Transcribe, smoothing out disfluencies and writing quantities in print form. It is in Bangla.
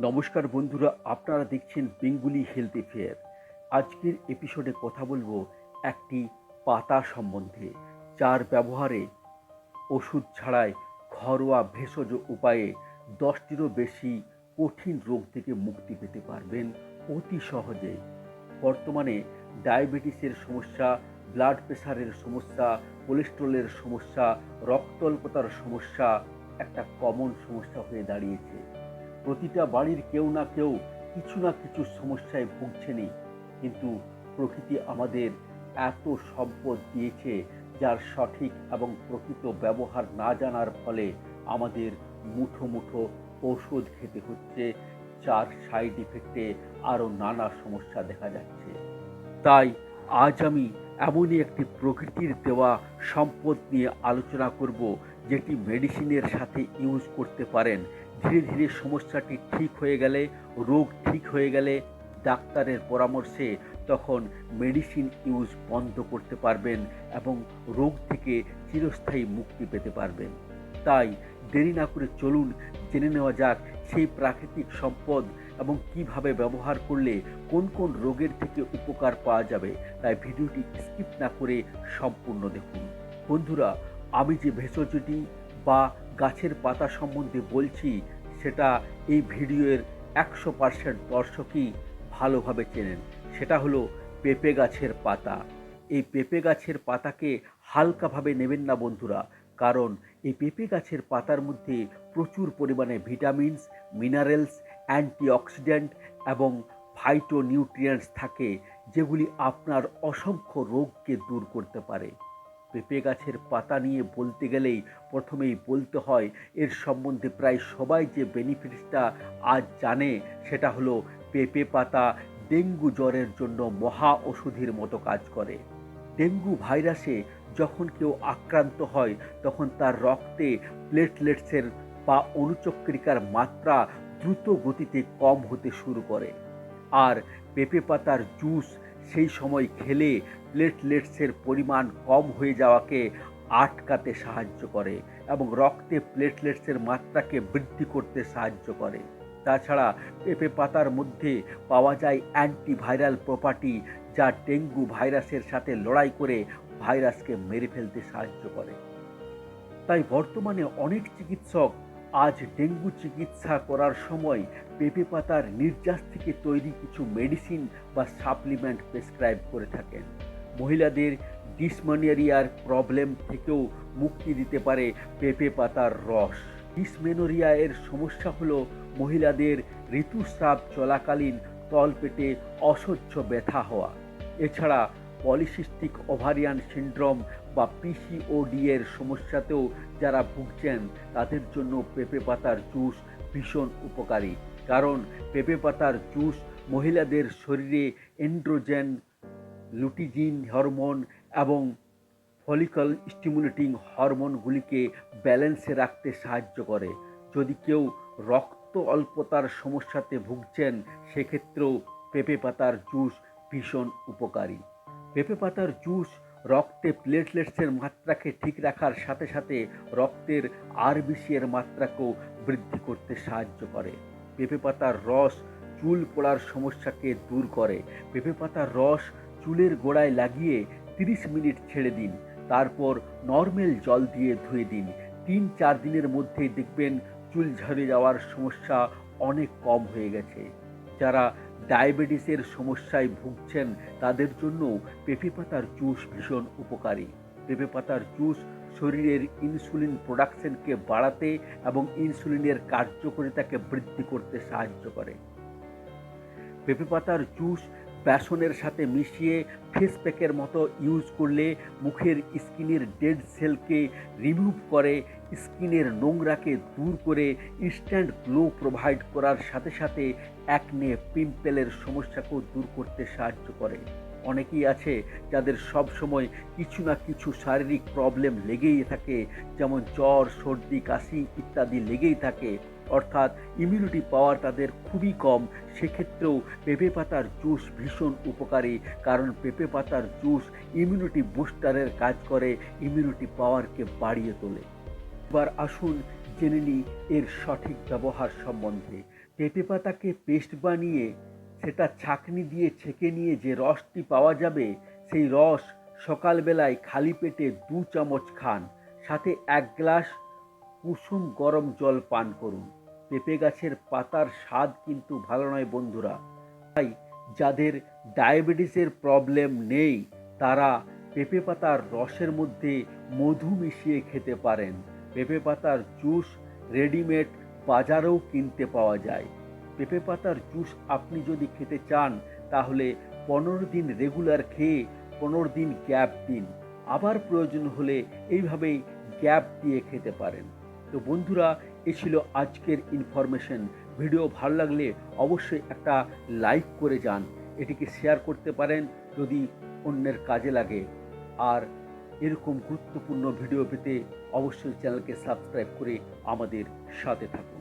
নমস্কার বন্ধুরা, আপনারা দেখছেন বেঙ্গলি হেলথ অ্যাফেয়ার। আজকের এপিসোডে কথা বলবো একটি পাতা সম্বন্ধে, যার ব্যবহারে ওষুধ ছাড়াই ঘরোয়া ভেষজ উপায়ে 10টিরও বেশি কঠিন রোগ থেকে মুক্তি পেতে পারবেন অতি সহজে। বর্তমানে ডায়াবেটিসের সমস্যা, ব্লাড প্রেশারের সমস্যা, কোলেস্টেরলের সমস্যা, রক্তাল্পতার সমস্যা একটা কমন সমস্যা হয়ে দাঁড়িয়েছে। প্রতিটা বাড়ির কেউ না কেউ কিছু না কিছু সমস্যায় ভুগছেনই, কিন্তু প্রকৃতি আমাদের এত সম্পদ দিয়েছে যার সঠিক এবং প্রকৃত ব্যবহার না জানার ফলে আমাদের মুঠো মুঠো ওষুধ খেতে হচ্ছে, যার সাইড ইফেক্টে আরও নানা সমস্যা দেখা যাচ্ছে। তাই আজ আমি এমনই একটি প্রকৃতির দেওয়া সম্পদ নিয়ে আলোচনা করব, যেটি মেডিসিনের সাথে ইউজ করতে পারেন। ধীরে ধীরে সমস্যাটি ঠিক হয়ে গেলে, রোগ ঠিক হয়ে গেলে ডাক্তারের পরামর্শে তখন মেডিসিন ইউজ বন্ধ করতে পারবেন এবং রোগ থেকে চিরস্থায়ী মুক্তি পেতে পারবেন। তাই দেরি না করে চলুন জেনে নেওয়া যাক সেই প্রাকৃতিক সম্পদ এবং কিভাবে ব্যবহার করলে কোন কোন রোগের থেকে উপকার পাওয়া যাবে। তাই ভিডিওটি স্কিপ না করে সম্পূর্ণ দেখুন। বন্ধুরা, আমি যে ভেষজটি বা গাছের পাতা সম্বন্ধে বলছি সেটা এই ভিডিওর 100% দর্শকই ভালোভাবে চেনেন। সেটা হলো পেঁপে গাছের পাতা। এই পেঁপে গাছের পাতাকে হালকাভাবে নেবেন না বন্ধুরা, কারণ এই পেঁপে গাছের পাতার মধ্যে প্রচুর পরিমাণে ভিটামিনস, মিনারেলস, অ্যান্টিঅক্সিডেন্ট এবং ফাইটোনিউট্রিয়েন্টস থাকে, যেগুলি আপনার অসংখ্য রোগকে দূর করতে পারে। পেঁপে গাছের পাতা নিয়ে বলতে গেলেই প্রথমেই বলতে হয় এর সম্বন্ধে প্রায় সবাই যে বেনিফিটসটা আজ জানে, সেটা হলো পেঁপে পাতা ডেঙ্গু জ্বরের জন্য মহা ওষুধের মতো কাজ করে। ডেঙ্গু ভাইরাসে যখন কেউ আক্রান্ত হয় তখন তার রক্তে প্লেটলেটসের বা অণুচক্রিকার মাত্রা দ্রুত গতিতে কম হতে শুরু করে, আর পেঁপে পাতার জুস সেই সময় খেলে প্লেটলেটসের পরিমাণ কম হয়ে যাওয়াকে আটকাতে সাহায্য করে এবং রক্তে প্লেটলেটসের মাত্রাকে বৃদ্ধি করতে সাহায্য করে। তাছাড়া পেঁপে পাতার মধ্যে পাওয়া যায় অ্যান্টিভাইরাল প্রপার্টি, যা ডেঙ্গু ভাইরাসের সাথে লড়াই করে ভাইরাসকে মেরে ফেলতে সাহায্য করে। তাই বর্তমানে অনেক চিকিৎসক আজ ডেঙ্গু চিকিৎসা করার সময় পেঁপে পাতার নির্যাস থেকে তৈরি কিছু মেডিসিন বা সাপ্লিমেন্ট প্রেসক্রাইব করে থাকেন। মহিলাদের ডিসমেনোরিয়ার প্রবলেম থেকেও মুক্তি দিতে পারে পেঁপে পাতার রস। ডিসমেনোরিয়া এর সমস্যা হলো মহিলাদের ঋতুস্রাব চলাকালীন তলপেটে অসহ্য ব্যথা হওয়া। এছাড়া পলিসিস্টিক ওভারিয়ান সিনড্রোম বা পিসিওডি এর সমস্যাতেও যারা ভুগছেন তাদের জন্য পেঁপে পাতার জুস ভীষণ উপকারী, কারণ পেঁপে পাতার জুস মহিলাদের শরীরে এন্ড্রোজেন, লুটিজিন হরমোন এবং ফলিকল স্টিমুলেটিং হরমোনগুলিকে ব্যালেন্সে রাখতে সাহায্য করে। যদি কেউ রক্ত অল্পতার সমস্যাতে ভুগছেন সেক্ষেত্রেও পেঁপে পাতার জুস ভীষণ উপকারী। পেঁপে পাতার জুস রক্তে প্লেটলেটসের মাত্রাকে ঠিক রাখার সাথে সাথে রক্তের আরবিসি এর মাত্রাকেও বৃদ্ধি করতে সাহায্য করে। পেঁপে পাতার রস চুল পড়ার সমস্যাকে দূর করে। পেঁপে পাতার রস চুলের গোড়ায় লাগিয়ে 30 মিনিট ছেড়ে দিন, তারপর নর্মাল জল দিয়ে ধুয়ে দিন। 3-4 দিনের মধ্যেই দেখবেন চুল ঝরে যাওয়ার সমস্যা অনেক কম হয়ে গেছে। যারা ডায়াবেটিসের সমস্যায় ভুগছেন তাদের জন্য পেঁপে পাতার জুস ভীষণ উপকারী। পেঁপে পাতার জুস শরীরের ইনসুলিন প্রোডাকশনকে বাড়াতে এবং ইনসুলিনের কার্যকারিতাকে বৃদ্ধি করতে সাহায্য করে। পেঁপে পাতার জুস বেসনের সাথে মিশিয়ে ফেস প্যাকের মতো ইউজ করলে মুখের স্কিনের ডেড সেলকে রিমুভ করে, স্কিনের নোংরাকে দূর করে ইনস্ট্যান্ট গ্লো প্রোভাইড করার সাথে সাথে অ্যাকনে, পিম্পলের সমস্যাকেও দূর করতে সাহায্য করে। অনেকেই আছে যাদের সব সময় কিছু না কিছু শারীরিক প্রবলেম লেগেই থাকে, যেমন জ্বর, সর্দি, কাশি ইত্যাদি লেগেই থাকে, অর্থাৎ ইমিউনিটি পাওয়ার তাদের খুবই কম। সেক্ষেত্রেও পেঁপে পাতার জুস ভীষণ উপকারী, কারণ পেঁপে পাতার জুস ইমিউনিটি বুস্টারের কাজ করে, ইমিউনিটি পাওয়ারকে বাড়িয়ে তোলে। এবার আসুন জেনে নিই এর সঠিক ব্যবহার সম্বন্ধে। পেঁপে পাতাকে পেস্ট বানিয়ে সেটা ছাঁকনি দিয়ে ছেঁকে নিয়ে যে রসটি পাওয়া যাবে, সেই রস সকালবেলায় খালি পেটে 2 চামচ খান, সাথে 1 গ্লাস কুসুম গরম জল পান করুন। পেঁপে গাছের পাতার স্বাদ কিন্তু ভালো নয় বন্ধুরা। তাই যাদের ডায়াবেটিসের প্রবলেম নেই তারা পেঁপে পাতার রসের মধ্যে মধু মিশিয়ে খেতে পারেন। পেঁপে পাতার জুস রেডিমেড বাজারেও কিনতে পাওয়া যায়। পেঁপে পাতার জুস আপনি যদি খেতে চান তাহলে 15 দিন রেগুলার খেয়ে 15 দিন গ্যাপ দিন, আবার প্রয়োজন হলে এইভাবেই গ্যাপ দিয়ে খেতে পারেন। তো বন্ধুরা, এ ছিল আজকের ইনফরমেশন। ভিডিও ভালো লাগলে অবশ্যই একটা লাইক করে যান, এটিকে শেয়ার করতে পারেন যদি অন্যের কাজে লাগে। আর এরকম গুরুত্বপূর্ণ ভিডিও পেতে অবশ্যই চ্যানেলকে সাবস্ক্রাইব করে আমাদের সাথে থাকুন।